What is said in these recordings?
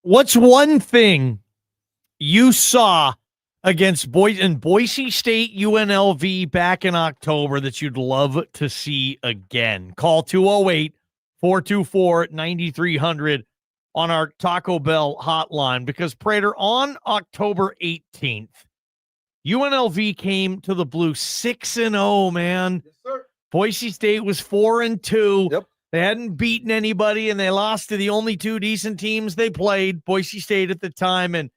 What's one thing you saw against Boise State UNLV back in October that you'd love to see again? Call 208-424-9300 on our Taco Bell hotline, because Prater, on October 18th, UNLV came to the Blue 6-0, man. Yes, sir. Boise State was 4-2. Yep. They hadn't beaten anybody, and they lost to the only two decent teams they played, Boise State at the time. And,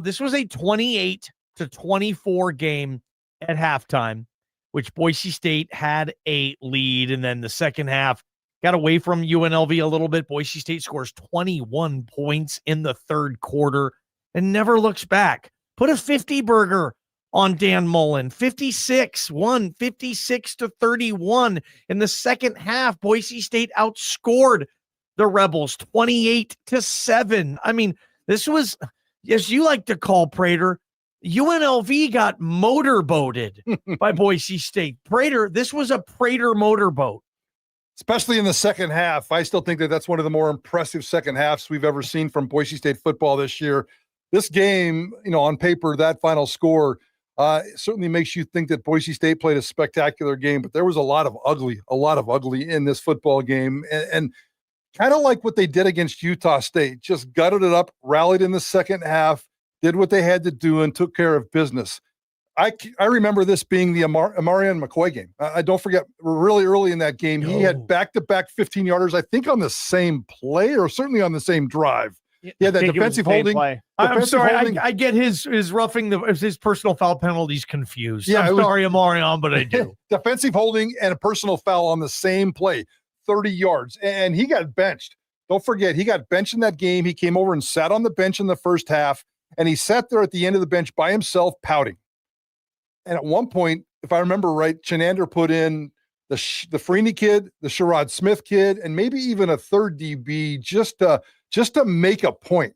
this was a 28-24 game at halftime, which Boise State had a lead. And then the second half got away from UNLV a little bit. Boise State scores 21 points in the third quarter and never looks back. Put a 50 burger on Dan Mullen. 56-31 in the second half. Boise State outscored the Rebels 28-7. I mean, this was, as you like to call, Prater, UNLV got motorboated by Boise State. Prater, this was a Prater motorboat. Especially in the second half. I still think that that's one of the more impressive second halves we've ever seen from Boise State football this year. This game, on paper, that final score certainly makes you think that Boise State played a spectacular game, but there was a lot of ugly in this football game. And kind of like what they did against Utah State, just gutted it up, rallied in the second half, did what they had to do, and took care of business. I remember this being the Amarian McCoy game. I don't forget, really early in that game, he had back-to-back 15-yarders, I think on the same play or certainly on the same drive. Yeah, that defensive holding. I'm sorry, I get his roughing his personal foul penalties confused. Yeah, I'm sorry, Amarian, but I do. Defensive holding and a personal foul on the same play, 30 yards, and he got benched. Don't forget, he got benched in that game. He came over and sat on the bench in the first half, and he sat there at the end of the bench by himself pouting. And at one point, if I remember right, Chenander put in the Freeney kid, the Sherrod Smith kid, and maybe even a third DB just to make a point.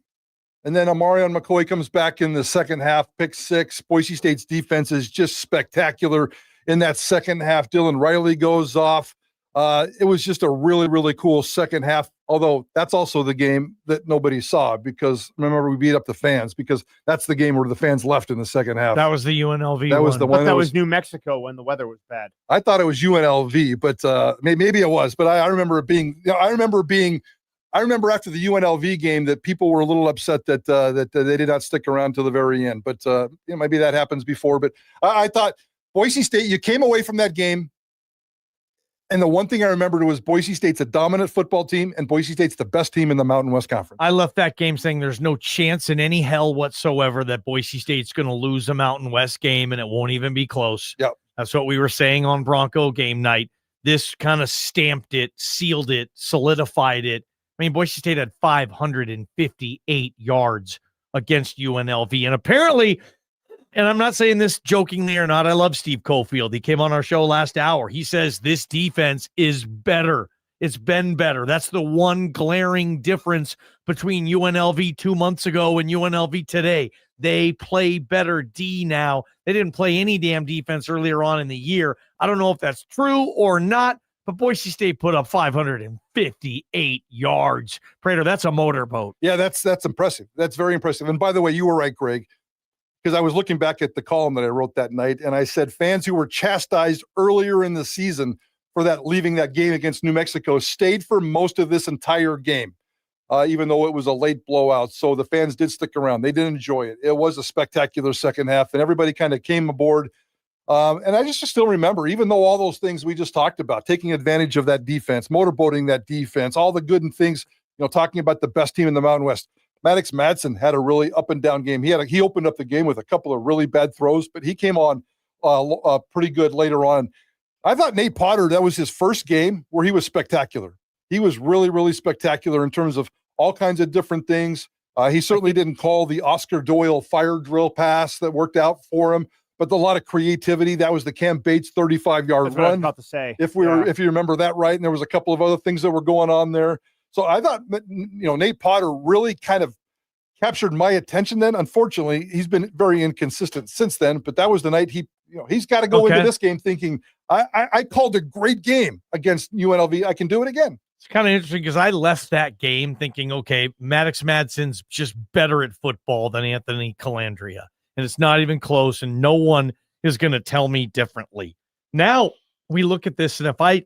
And then Amarian McCoy comes back in the second half, pick six. Boise State's defense is just spectacular in that second half. Dylan Riley goes off. It was just a really, really cool second half, although that's also the game that nobody saw because, remember, we beat up the fans because that's the game where the fans left in the second half. That was the UNLV That was one. the one. That was New Mexico when the weather was bad. I thought it was UNLV, but maybe it was. But I remember it being – I remember after the UNLV game that people were a little upset that they did not stick around till the very end. But maybe that happens before. But I thought Boise State, you came away from that game, and the one thing I remembered was Boise State's a dominant football team, and Boise State's the best team in the Mountain West Conference. I left that game saying there's no chance in any hell whatsoever that Boise State's going to lose a Mountain West game, and it won't even be close. Yep. That's what we were saying on Bronco game night. This kind of stamped it, sealed it, solidified it. I mean, Boise State had 558 yards against UNLV, and apparently – and I'm not saying this jokingly or not. I love Steve Cofield. He came on our show last hour. He says this defense is better. It's been better. That's the one glaring difference between UNLV 2 months ago and UNLV today. They play better D now. They didn't play any damn defense earlier on in the year. I don't know if that's true or not, but Boise State put up 558 yards. Prater, that's a motorboat. Yeah, that's impressive. That's very impressive. And by the way, you were right, Greg. Because I was looking back at the column that I wrote that night, and I said fans who were chastised earlier in the season for that leaving that game against New Mexico stayed for most of this entire game, even though it was a late blowout. So the fans did stick around. They did enjoy it. It was a spectacular second half, and everybody kind of came aboard. And I just still remember, even though all those things we just talked about, taking advantage of that defense, motorboating that defense, all the good and things, talking about the best team in the Mountain West. Maddox Madsen had a really up and down game. He opened up the game with a couple of really bad throws, but he came on pretty good later on. I thought Nate Potter, that was his first game where he was spectacular. He was really, really spectacular in terms of all kinds of different things. He certainly didn't call the Oscar Doyle fire drill pass that worked out for him, but a lot of creativity. That was the Cam Bates 35-yard run. That's what I was about to say. If you remember that right, and there was a couple of other things that were going on there. So I thought, Nate Potter really kind of captured my attention then. Unfortunately, he's been very inconsistent since then, but that was the night he's got to go into this game thinking, I called a great game against UNLV. I can do it again. It's kind of interesting because I left that game thinking, okay, Maddox Madsen's just better at football than Anthony Calandria. And it's not even close, and no one is going to tell me differently. Now we look at this, and if I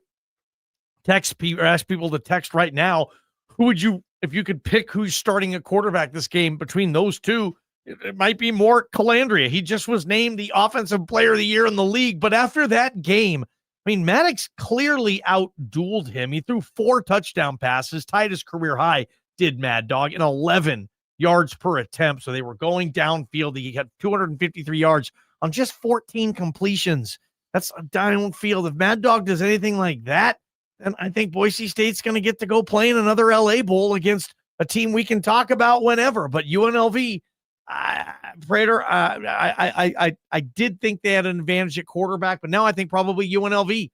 text people or ask people to text right now, who would you, if you could pick who's starting at quarterback this game between those two, it might be more Calandria. He just was named the offensive player of the year in the league. But after that game, I mean, Maddox clearly outdueled him. He threw 4 touchdown passes, tied his career high, did Mad Dog, and 11 yards per attempt. So they were going downfield. He had 253 yards on just 14 completions. That's a downfield. If Mad Dog does anything like that, then I think Boise State's going to get to go play in another LA Bowl against a team we can talk about whenever. But UNLV, Prater, I did think they had an advantage at quarterback, but now I think probably UNLV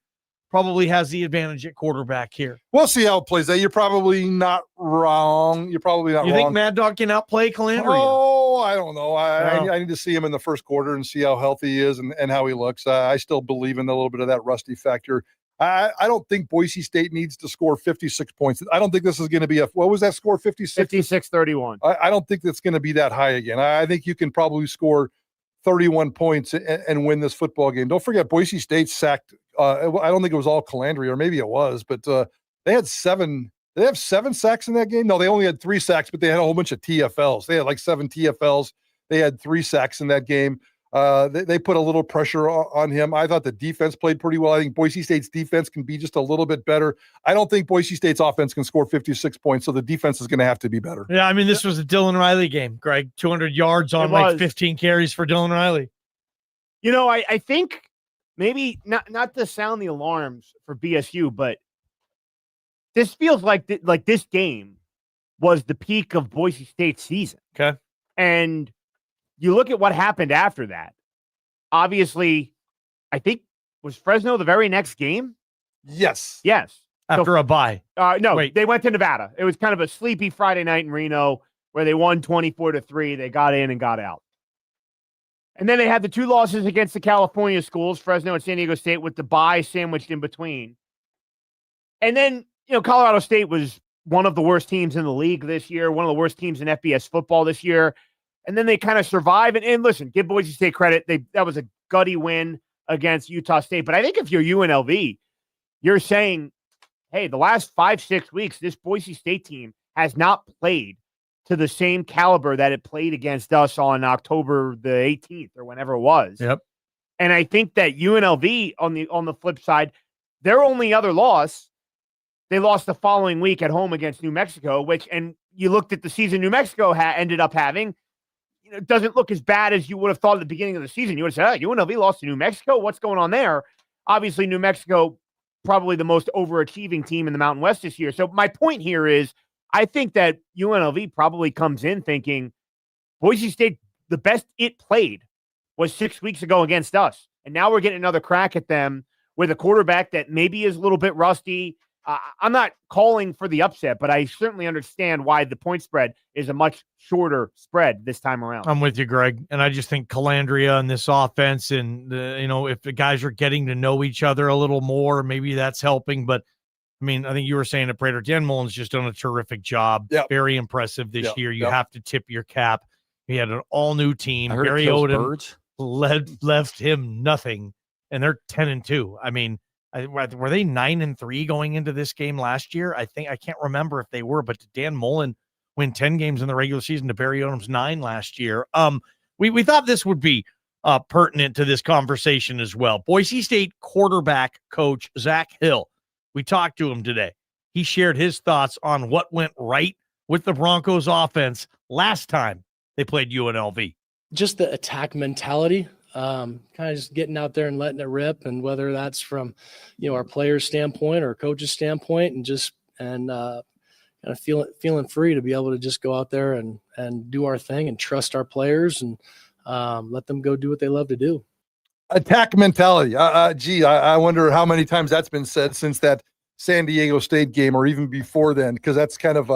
probably has the advantage at quarterback here. We'll see how it plays out. You're probably not wrong. You're probably not You wrong. think Mad Dog can outplay Calandria? Oh, I don't know. I need to see him in the first quarter and see how healthy he is and how he looks. I still believe in a little bit of that rusty factor. I don't think Boise State needs to score 56 points. I don't think this is going to be what was that score, 56? 56-31. I don't think that's going to be that high again. I think you can probably score 31 points and win this football game. Don't forget, Boise State sacked. I don't think it was all Calandria, or maybe it was, but they had 7. They have 7 sacks in that game. No, they only had 3 sacks, but they had a whole bunch of TFLs. They had like 7 TFLs. They had 3 sacks in that game. They put a little pressure on him. I thought the defense played pretty well. I think Boise State's defense can be just a little bit better. I don't think Boise State's offense can score 56 points, so the defense is going to have to be better. Yeah, I mean, this was a Dylan Riley game, Greg. 200 yards on like 15 carries for Dylan Riley. You know, I think maybe not to sound the alarms for BSU, but this feels like this game was the peak of Boise State's season. Okay. And you look at what happened after that. Obviously, I think, was Fresno the very next game? Yes. After a bye. No, Wait. They went to Nevada. It was kind of a sleepy Friday night in Reno where they won 24-3. They got in and got out. And then they had the 2 losses against the California schools, Fresno and San Diego State, with the bye sandwiched in between. And then, Colorado State was one of the worst teams in the league this year, one of the worst teams in FBS football this year. And then they kind of survive. And listen, give Boise State credit. That was a gutty win against Utah State. But I think if you're UNLV, you're saying, hey, the last 5-6 weeks, this Boise State team has not played to the same caliber that it played against us on October the 18th or whenever it was. Yep. And I think that UNLV, on the flip side, their only other loss, they lost the following week at home against New Mexico, and you looked at the season New Mexico ended up having. It doesn't look as bad as you would have thought at the beginning of the season. You would have said, UNLV lost to New Mexico. What's going on there? Obviously, New Mexico, probably the most overachieving team in the Mountain West this year. So my point here is, I think that UNLV probably comes in thinking Boise State, the best it played was 6 weeks ago against us. And now we're getting another crack at them with a quarterback that maybe is a little bit rusty. I'm not calling for the upset, but I certainly understand why the point spread is a much shorter spread this time around. I'm with you, Greg. And I just think Calandria and this offense and, if the guys are getting to know each other a little more, maybe that's helping. But, I mean, I think you were saying it, Prater. Dan Mullen's just done a terrific job. Yep. Very impressive this year. You Yep. have to tip your cap. He had an all-new team. I heard Barry it kills Odom birds. left him nothing, and they're 10-2. I mean, were they 9-3 going into this game last year? I can't remember if they were, but did Dan Mullen win 10 games in the regular season to Barry Odom's 9 last year? We thought this would be pertinent to this conversation as well. Boise State quarterback coach Zach Hill. We talked to him today. He shared his thoughts on what went right with the Broncos offense last time they played UNLV. Just the attack mentality. Kind of just getting out there and letting it rip, and whether that's from, our players' standpoint or coach's standpoint, and kind of feeling free to be able to just go out there and do our thing and trust our players and let them go do what they love to do. Attack mentality. I wonder how many times that's been said since that San Diego State game, or even before then, because that's kind of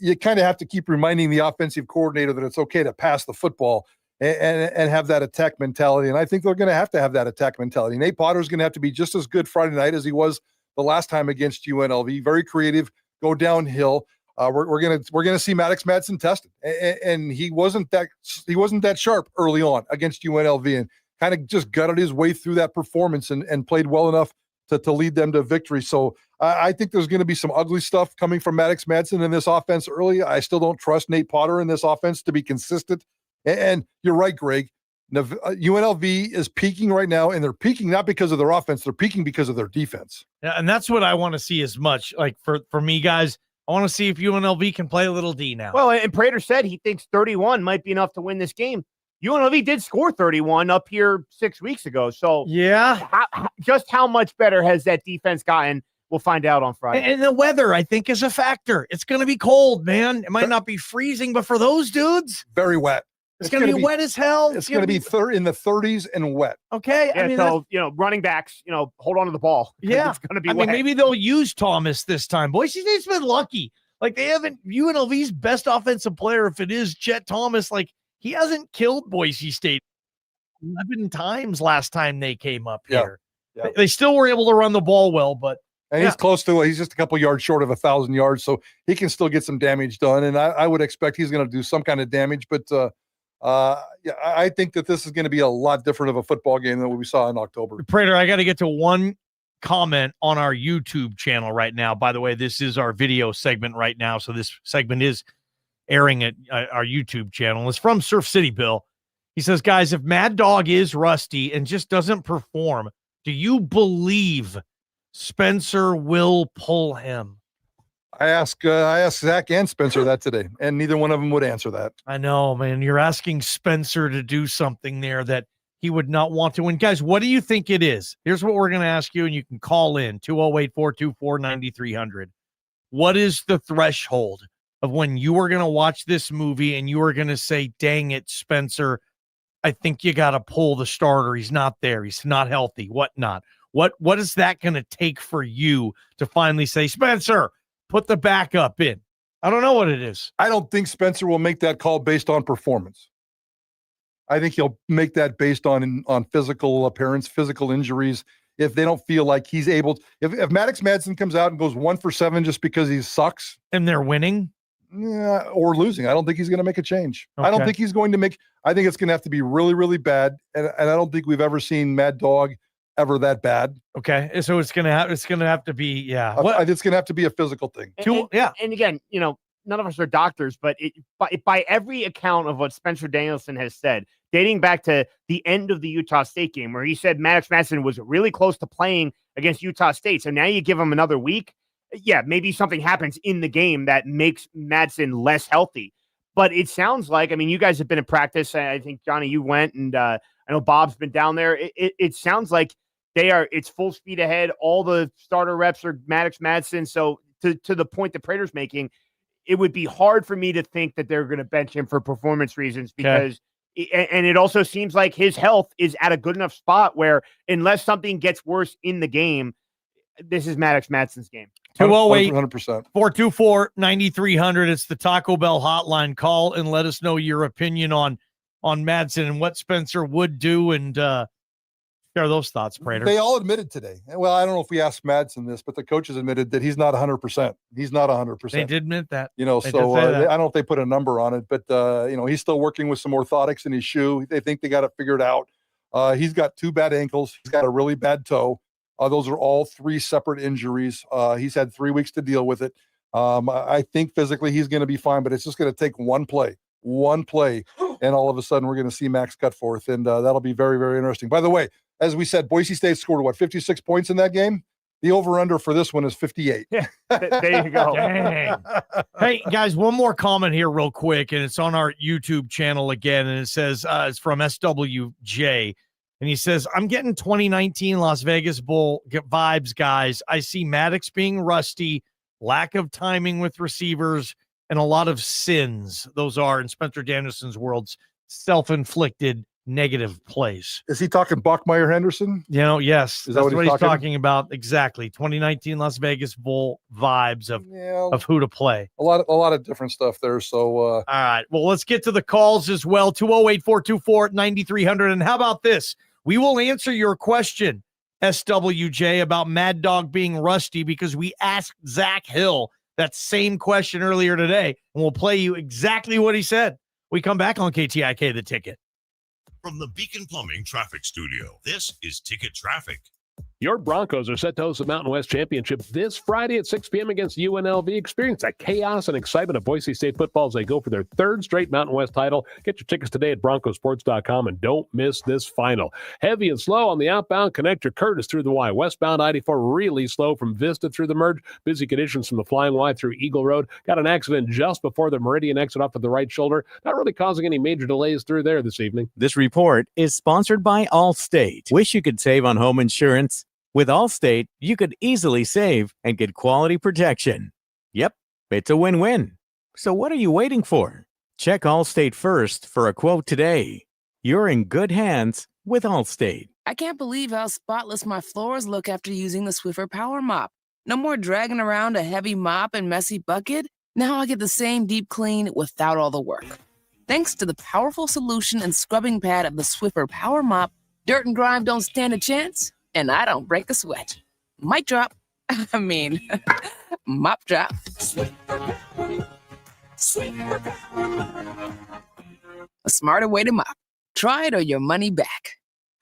you kind of have to keep reminding the offensive coordinator that it's okay to pass the football and have that attack mentality. And I think they're going to have that attack mentality. Nate Potter's going to have to be just as good Friday night as he was the last time against UNLV. Very creative, go downhill. We're gonna see Maddox Madsen tested, and he wasn't that sharp early on against UNLV, and kind of just gutted his way through that performance and played well enough to lead them to victory. So I think there's going to be some ugly stuff coming from Maddox Madsen in this offense early. I still don't trust Nate Potter in this offense to be consistent. And you're right, Greg. UNLV is peaking right now, and they're peaking not because of their offense, they're peaking because of their defense. Yeah, and that's what I want to see as much. Like for me, guys, I want to see if UNLV can play a little D now. Well, and Prater said he thinks 31 might be enough to win this game. UNLV did score 31 up here 6 weeks ago. So yeah, just how much better has that defense gotten? We'll find out on Friday. And the weather, I think, is a factor. It's going to be cold, man. It might not be freezing, but for those dudes, very wet. It's going to be wet as hell. It's going to be in the 30s and wet. Okay. Yeah, I mean, so, running backs, hold on to the ball. Yeah. It's going to be wet. Maybe they'll use Thomas this time. Boise State's been lucky. Like, they haven't, UNLV's best offensive player, if it is Chet Thomas, like, he hasn't killed Boise State 11 times last time they came up here. Yeah. They still were able to run the ball well, but. And he's close to he's just a couple yards short of 1,000 yards, so he can still get some damage done. And I would expect he's going to do some kind of damage, but I think that this is going to be a lot different of a football game than what we saw in October. Prater, I got to get to one comment on our YouTube channel right now. By the way, this is our video segment right now, so this segment is airing at our YouTube channel. It's from Surf City Bill. He says, guys, if Mad Dog is rusty and just doesn't perform, do you believe Spencer will pull him? I asked Zach and Spencer that today, and neither one of them would answer that. I know, man. You're asking Spencer to do something there that he would not want to. And guys, what do you think it is? Here's what we're going to ask you, and you can call in 208-424-9300. What is the threshold of when you are going to watch this movie and you are going to say, dang it, Spencer, I think you got to pull the starter. He's not there. He's not healthy, whatnot. What is that going to take for you to finally say, Spencer, put the backup in? I don't know what it is. I don't think Spencer will make that call based on performance. I think he'll make that based on physical appearance, physical injuries. If they don't feel like he's able, if Maddox Madsen comes out and goes 1 for 7 just because he sucks and they're winning, or losing, I don't think he's going to make a change. Okay. I don't think he's going to make. I think it's going to have to be really, really bad, and I don't think we've ever seen Mad Dog ever that bad. Okay, so it's gonna have to be it's gonna have to be a physical thing. And again, none of us are doctors, but by every account of what Spencer Danielson has said, dating back to the end of the Utah State game, where he said Maddox Madsen was really close to playing against Utah State. So now you give him another week. Yeah, maybe something happens in the game that makes Madsen less healthy. But it sounds like, you guys have been in practice. I think, Johnny, you went, and I know Bob's been down there. It sounds like it's full speed ahead. All the starter reps are Maddox Madsen. So to the point that Prater's making, it would be hard for me to think that they're going to bench him for performance reasons because, and it also seems like his health is at a good enough spot where unless something gets worse in the game, this is Maddox Madsen's game. 208-424-9300. It's the Taco Bell hotline. Call and let us know your opinion on Madsen and what Spencer would do, and share those thoughts, Prater. They all admitted today. Well, I don't know if we asked Madsen this, but the coaches admitted that he's not 100%. He's not 100%. They did admit that. I don't know if they put a number on it, but he's still working with some orthotics in his shoe. They think they got it figured out. He's got 2 bad ankles. He's got a really bad toe. Those are all 3 separate injuries. He's had 3 weeks to deal with it. I think physically he's going to be fine, but it's just going to take one play, and all of a sudden we're going to see Max Cutforth, and that'll be very, very interesting. By the way, as we said, Boise State scored 56 points in that game? The over-under for this one is 58. Yeah, there you go. Dang. Hey, guys, one more comment here real quick, and it's on our YouTube channel again, and it says, it's from SWJ, and he says, I'm getting 2019 Las Vegas Bowl vibes, guys. I see Maddox being rusty, lack of timing with receivers, and a lot of sins. Those are, in Spencer Danielson's words, self-inflicted negative plays. Is he talking Bachmeier Henderson? Yes. Is that what he's talking about? Exactly. 2019 Las Vegas Bowl vibes of who to play. A lot of different stuff there. So all right. Well, let's get to the calls as well. 208-424-9300. And how about this? We will answer your question SWJ, about Mad Dog being rusty because we asked Zach Hill that same question earlier today, and we'll play you exactly what he said. We come back on KTIK, The Ticket. From the Beacon Plumbing Traffic Studio, this is Ticket Traffic. Your Broncos are set to host the Mountain West Championship this Friday at 6 p.m. against UNLV. Experience the chaos and excitement of Boise State football as they go for their third straight Mountain West title. Get your tickets today at broncosports.com and don't miss this final. Heavy and slow on the outbound connector Curtis through the Y. Westbound I-84 really slow from Vista through the merge. Busy conditions from the Flying Y through Eagle Road. Got an accident just before the Meridian exit off of the right shoulder. Not really causing any major delays through there this evening. This report is sponsored by Allstate. Wish you could save on home insurance? With Allstate, you could easily save and get quality protection. Yep, it's a win-win. So what are you waiting for? Check Allstate first for a quote today. You're in good hands with Allstate. I can't believe how spotless my floors look after using the Swiffer Power Mop. No more dragging around a heavy mop and messy bucket. Now I get the same deep clean without all the work. Thanks to the powerful solution and scrubbing pad of the Swiffer Power Mop, dirt and grime don't stand a chance. And I don't break a sweat. Mic drop. Mop drop. A smarter way to mop. Try it or your money back.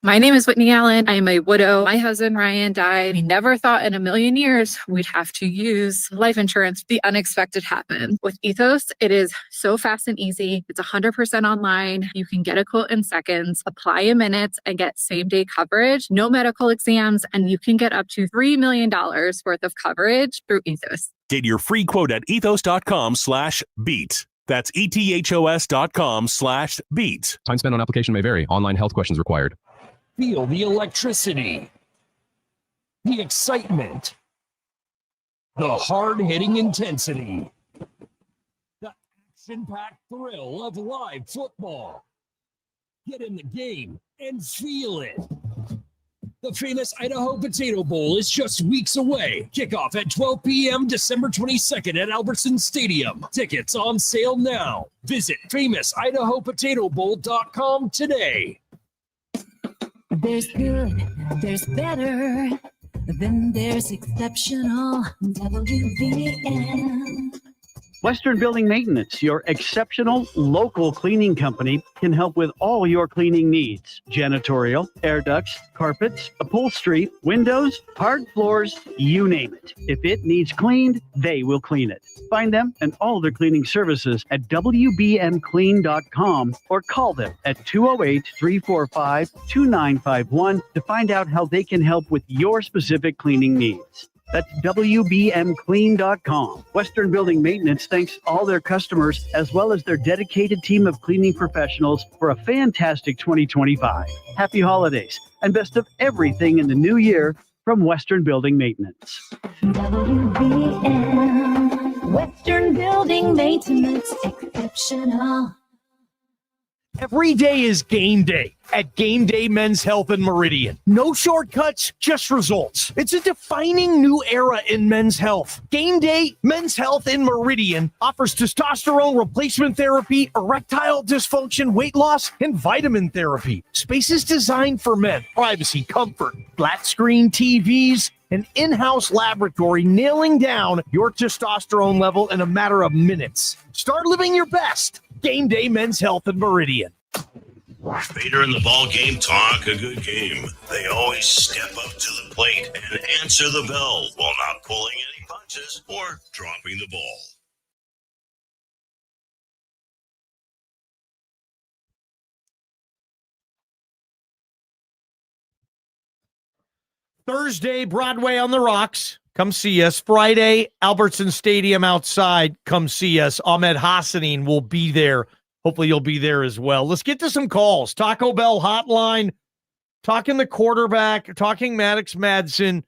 My name is Whitney Allen. I am a widow. My husband, Ryan, died. We never thought in a million years we'd have to use life insurance. The unexpected happened. With Ethos, it is so fast and easy. It's 100% online. You can get a quote in seconds, apply in minutes, and get same-day coverage, no medical exams, and you can get up to $3 million worth of coverage through Ethos. Get your free quote at ethos.com/beat. That's ethos.com/beat. Time spent on application may vary. Online health questions required. Feel the electricity, the excitement, the hard-hitting intensity, the action-packed thrill of live football. Get in the game and feel it. The famous Idaho Potato Bowl is just weeks away. Kickoff at 12 p.m. December 22nd at Albertson Stadium. Tickets on sale now. Visit FamousIdahoPotatoBowl.com today. There's good, there's better, then there's exceptional. WBM. Western Building Maintenance, your exceptional local cleaning company, can help with all your cleaning needs. Janitorial, air ducts, carpets, upholstery, windows, hard floors, you name it. If it needs cleaned, they will clean it. Find them and all their cleaning services at WBMclean.com or call them at 208-345-2951 to find out how they can help with your specific cleaning needs. That's WBMclean.com. Western Building Maintenance thanks all their customers as well as their dedicated team of cleaning professionals for a fantastic 2025. Happy holidays and best of everything in the new year from Western Building Maintenance. WBM, Western Building Maintenance, exceptional. Every day is game day at Game Day Men's Health in Meridian. No shortcuts, just results. It's a defining new era in men's health. Game Day Men's Health in Meridian offers testosterone replacement therapy, erectile dysfunction, weight loss, and vitamin therapy. Spaces designed for men. Privacy, comfort, flat screen TVs, an in-house laboratory nailing down your testosterone level in a matter of minutes. Start living your best. Game Day Men's Health in Meridian. Prater and the Ballgame talk a good game. They always step up to the plate and answer the bell while not pulling any punches or dropping the ball. Thursday, Broadway on the Rocks. Come see us. Friday, Albertson Stadium outside. Come see us. Ahmed Hassanin will be there. Hopefully you'll be there as well. Let's get to some calls. Taco Bell hotline, talking the quarterback, talking Maddox Madsen,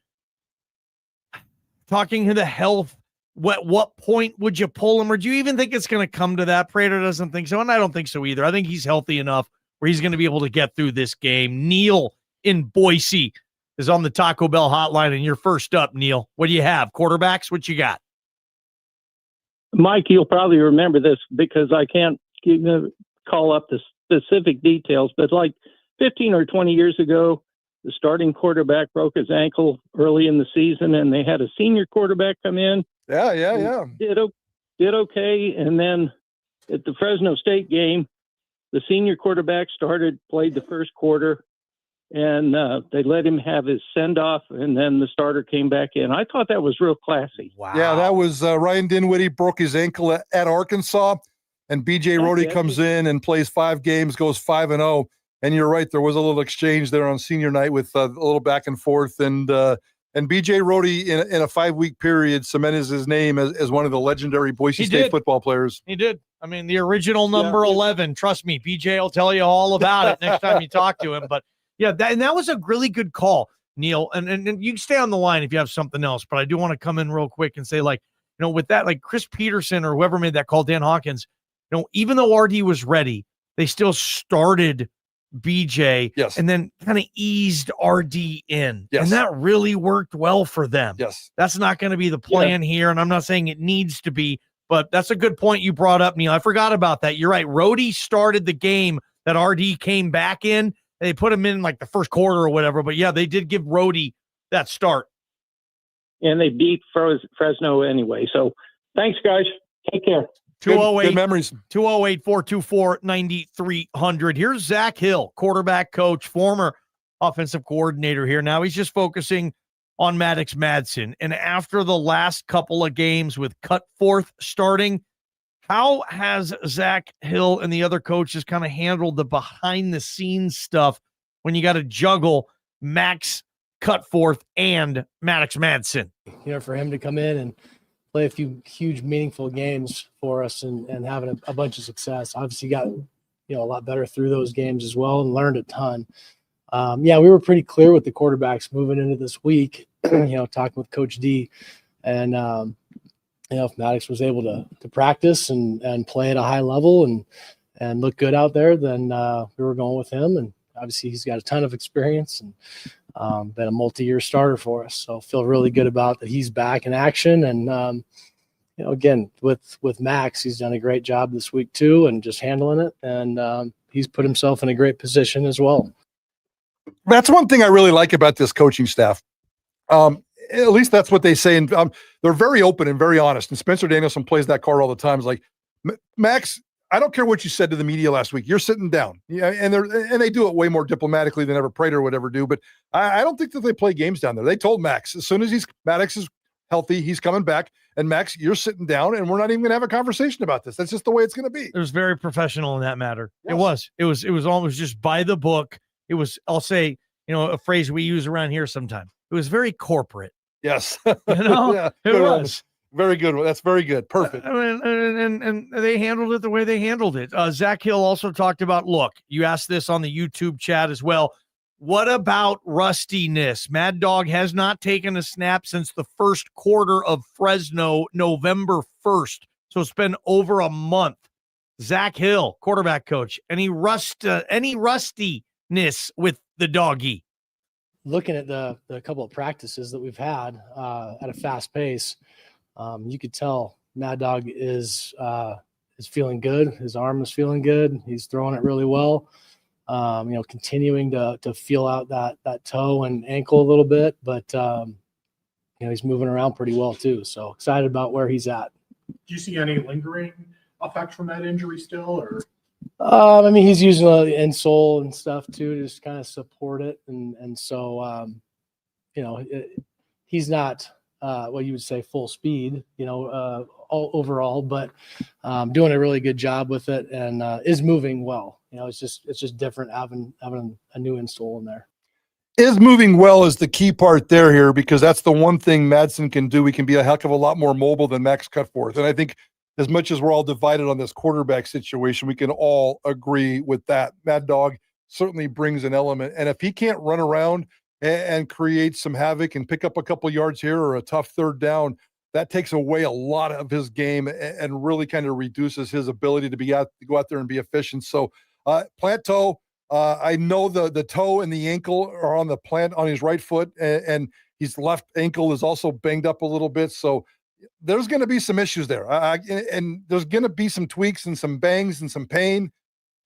talking the health. What point would you pull him? Or do you even think it's going to come to that? Prater doesn't think so, and I don't think so either. I think he's healthy enough where he's going to be able to get through this game. Neil in Boise is on the Taco Bell hotline, and you're first up, Neil. What do you have? Quarterbacks? What you got? Mike, you'll probably remember this because I can't call up the specific details, but like 15 or 20 years ago, the starting quarterback broke his ankle early in the season, and they had a senior quarterback come in. Yeah. Did okay, and then at the Fresno State game, the senior quarterback played the first quarter, and they let him have his send-off, and then the starter came back in. I thought that was real classy. Wow. Yeah, that was Ryan Dinwiddie broke his ankle at Arkansas, and B.J. Rhodey comes in and plays 5 games, goes 5-0. And you're right, there was a little exchange there on senior night with a little back and forth, and B.J. Rhodey in a 5-week period cemented his name as one of the legendary Boise State football players. He did. I mean, the original number 11. Trust me, BJ will tell you all about it next time you talk to him. But yeah, that was a really good call, Neil. And you can stay on the line if you have something else. But I do want to come in real quick and say, like, with that, like Chris Peterson or whoever made that call, Dan Hawkins, even though RD was ready, they still started BJ, yes, and then kind of eased RD in. Yes. And that really worked well for them. Yes. That's not going to be the plan here, and I'm not saying it needs to be, but that's a good point you brought up, Neil. I forgot about that. You're right. Rhodey started the game that RD came back in. They put him in like the first quarter or whatever, but yeah, they did give Rhodey that start. And they beat Fresno anyway. So thanks, guys. Take care. 208 good memories. 208-424-9300. Here's Zach Hill, quarterback coach, former offensive coordinator here. Now he's just focusing on Maddox Madsen. And after the last couple of games with Cutforth starting, how has Zach Hill and the other coaches kind of handled the behind-the-scenes stuff when you got to juggle Max Cutforth and Maddox Madsen? For him to come in and play a few huge, meaningful games for us and having a bunch of success. Obviously got, a lot better through those games as well and learned a ton. We were pretty clear with the quarterbacks moving into this week, talking with Coach D. And, if Maddox was able to practice and play at a high level and look good out there, then we were going with him. And obviously he's got a ton of experience and been a multi-year starter for us. So feel really good about that he's back in action. And, again, with Max, he's done a great job this week too and just handling it. And he's put himself in a great position as well. That's one thing I really like about this coaching staff. At least that's what they say. And they're very open and very honest. And Spencer Danielson plays that card all the time. It's like, Max, I don't care what you said to the media last week. You're sitting down. Yeah, and they do it way more diplomatically than ever Prater would ever do. But I don't think that they play games down there. They told Max, as soon as Maddox is healthy, he's coming back. And Max, you're sitting down, and we're not even going to have a conversation about this. That's just the way it's going to be. It was very professional in that matter. Yes. It was almost just by the book. It was, I'll say, a phrase we use around here sometimes. It was very corporate. Yes. Yeah, it was. Very good. That's very good. Perfect. And they handled it the way they handled it. Zach Hill also talked about, look, you asked this on the YouTube chat as well. What about rustiness? Mad Dog has not taken a snap since the first quarter of Fresno, November 1st. So it's been over a month. Zach Hill, quarterback coach, any rustiness with the doggy? Looking at the couple of practices that we've had at a fast pace, you could tell Mad Dog is feeling good. His arm is feeling good. He's throwing it really well. Continuing to feel out that toe and ankle a little bit, but he's moving around pretty well too. So excited about where he's at. Do you see any lingering effects from that injury still, or? He's using the insole and stuff too to just kind of support it, and so he's not what you would say full speed, all overall, but doing a really good job with it and is moving well. It's just different having a new insole in there. Is moving well is the key part here because that's the one thing Madsen can do. He can be a heck of a lot more mobile than Max Cutforth, and I think as much as we're all divided on this quarterback situation, we can all agree with that. Mad Dog certainly brings an element. And if he can't run around and create some havoc and pick up a couple yards here or a tough third down, that takes away a lot of his game and really kind of reduces his ability to go out there and be efficient. So plant toe, I know the toe and the ankle are on the plant on his right foot, and his left ankle is also banged up a little bit. So there's going to be some issues there, and there's going to be some tweaks and some bangs and some pain.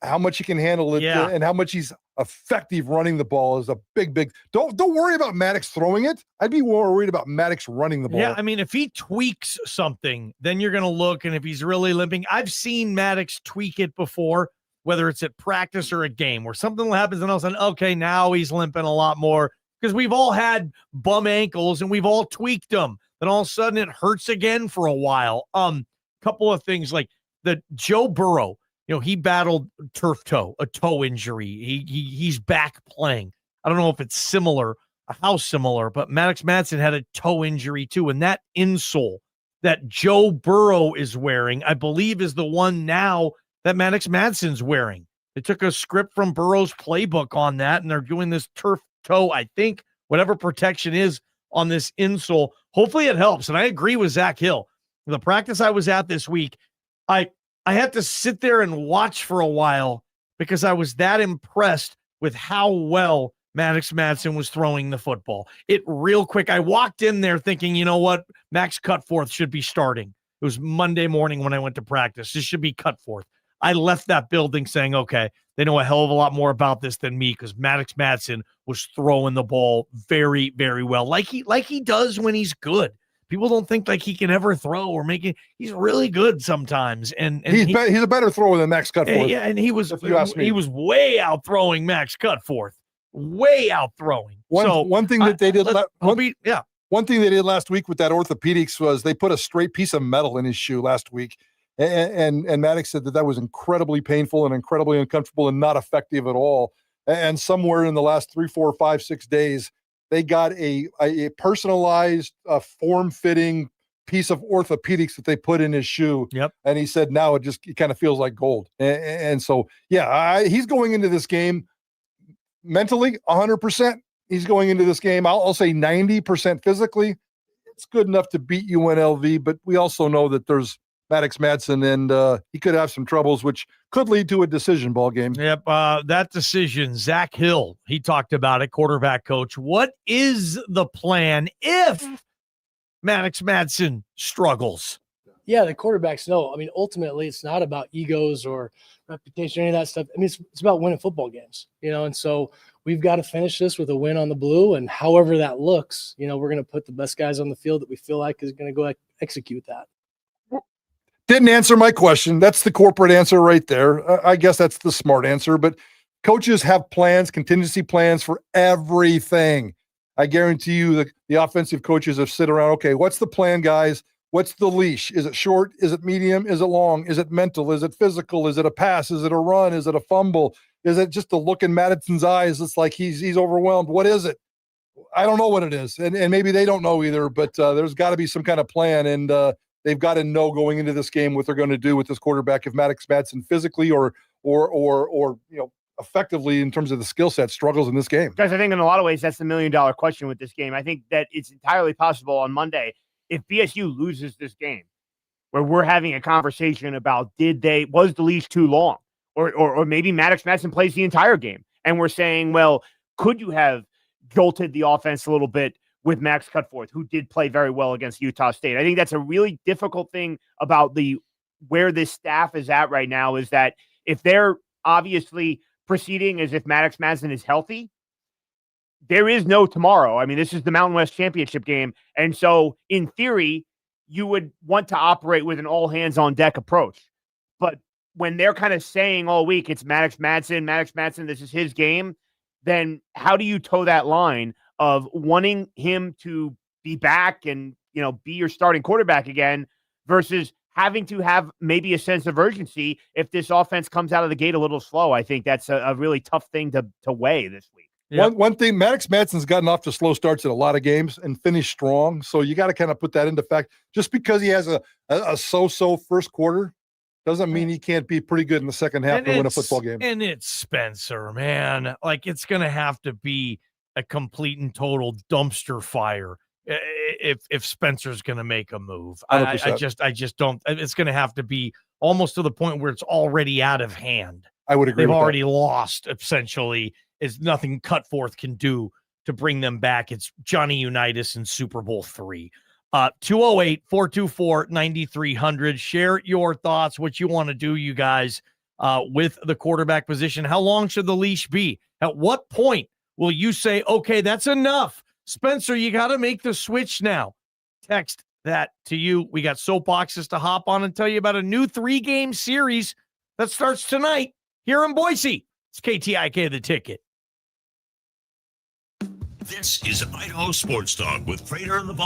how much he can handle it, Yeah. and how much he's effective running the ball is a big. Don't worry about Maddox throwing it. I'd be more worried about Maddox running the ball. Yeah, I mean, if he tweaks something, then you're going to look, and if he's really limping, I've seen Maddox tweak it before, whether it's at practice or a game, where something happens and all of a sudden, okay, now he's limping a lot more, because we've all had bum ankles and we've all tweaked them. Then all of a sudden it hurts again for a while. Couple of things like the Joe Burrow. He battled turf toe, a toe injury. He's back playing. I don't know if it's similar, how similar, but Maddox Madsen had a toe injury too. And that insole that Joe Burrow is wearing, I believe, is the one now that Maddox Madsen's wearing. They took a script from Burrow's playbook on that, and they're doing this turf toe, I think, whatever protection is on this insole. Hopefully it helps. And I agree with Zach Hill. The practice I was at this week, I had to sit there and watch for a while because I was that impressed with how well Maddox Madsen was throwing the football. Real quick, I walked in there thinking, you know what, Max Cutforth should be starting. It was Monday morning when I went to practice. This should be Cutforth. I left that building saying, okay, they know a hell of a lot more about this than me, because Maddox Madsen was throwing the ball very, very well, like he does when he's good. People don't think like he can ever throw or make it. He's really good sometimes, and he's a better thrower than Max Cutforth. Yeah, and he was he was way out throwing Max Cutforth, way out throwing. One thing that they did one thing they did last week with that orthopedics was they put a straight piece of metal in his shoe last week, and Maddox said that was incredibly painful and incredibly uncomfortable and not effective at all. And somewhere in the last 3, 4, 5, 6 days, they got a personalized, form-fitting piece of orthopedics that they put in his shoe. Yep. And he said now it kind of feels like gold. And so, yeah, he's going into this game mentally 100%. He's going into this game, I'll say 90% physically. It's good enough to beat UNLV, but we also know that there's Maddox Madsen, and he could have some troubles, which could lead to a decision ball game. Yep, that decision, Zach Hill, he talked about it, quarterback coach. What is the plan if Maddox Madsen struggles? Yeah, the quarterbacks know. I mean, ultimately, it's not about egos or reputation or any of that stuff. I mean, it's about winning football games, and so we've got to finish this with a win on the blue, and however that looks, we're going to put the best guys on the field that we feel like is going to go execute that. Didn't answer my question. That's the corporate answer right there. I guess that's the smart answer, but coaches have plans, contingency plans for everything. I guarantee you the offensive coaches have sit around, okay, what's the plan, guys? What's the leash? Is it short? Is it medium? Is it long? Is it mental? Is it physical? Is it a pass? Is it a run? Is it a fumble? Is it just a look in Madison's eyes? It's like he's overwhelmed. What is it? I don't know what it is. And maybe they don't know either, but there's got to be some kind of plan. And they've got to know going into this game what they're going to do with this quarterback if Maddox Madsen physically or effectively in terms of the skill set struggles in this game. Guys, I think in a lot of ways that's the $1 million question with this game. I think that it's entirely possible on Monday if BSU loses this game, where we're having a conversation about was the leash too long, or maybe Maddox Madsen plays the entire game, and we're saying, well, could you have jolted the offense a little bit with Max Cutforth, who did play very well against Utah State? I think that's a really difficult thing about where this staff is at right now, is that if they're obviously proceeding as if Maddox Madsen is healthy, there is no tomorrow. I mean, this is the Mountain West Championship game. And so in theory, you would want to operate with an all hands on deck approach. But when they're kind of saying all week, it's Maddox Madsen, this is his game, then how do you toe that line of wanting him to be back and, be your starting quarterback again versus having to have maybe a sense of urgency if this offense comes out of the gate a little slow? I think that's a really tough thing to weigh this week. Yep. One thing, Maddox Madsen's gotten off to slow starts in a lot of games and finished strong. So you got to kind of put that into fact. Just because he has a so-so first quarter doesn't mean he can't be pretty good in the second half and win a football game. And it's Spencer, man. Like, it's going to have to be a complete and total dumpster fire if Spencer's going to make a move. I just don't. It's going to have to be almost to the point where it's already out of hand. I would agree. They've with already that. lost, essentially. Is nothing Cutforth can do to bring them back. It's Johnny Unitas in Super Bowl III. 208-424-9300. Share your thoughts, what you want to do, you guys. with the quarterback position. How long should the leash be? At what point will you say, okay, that's enough? Spencer, you got to make the switch now. Text that to you. We got soapboxes to hop on and tell you about a new 3-game series that starts tonight here in Boise. It's KTIK The Ticket. This is Idaho Sports Talk with Prater and the Ball.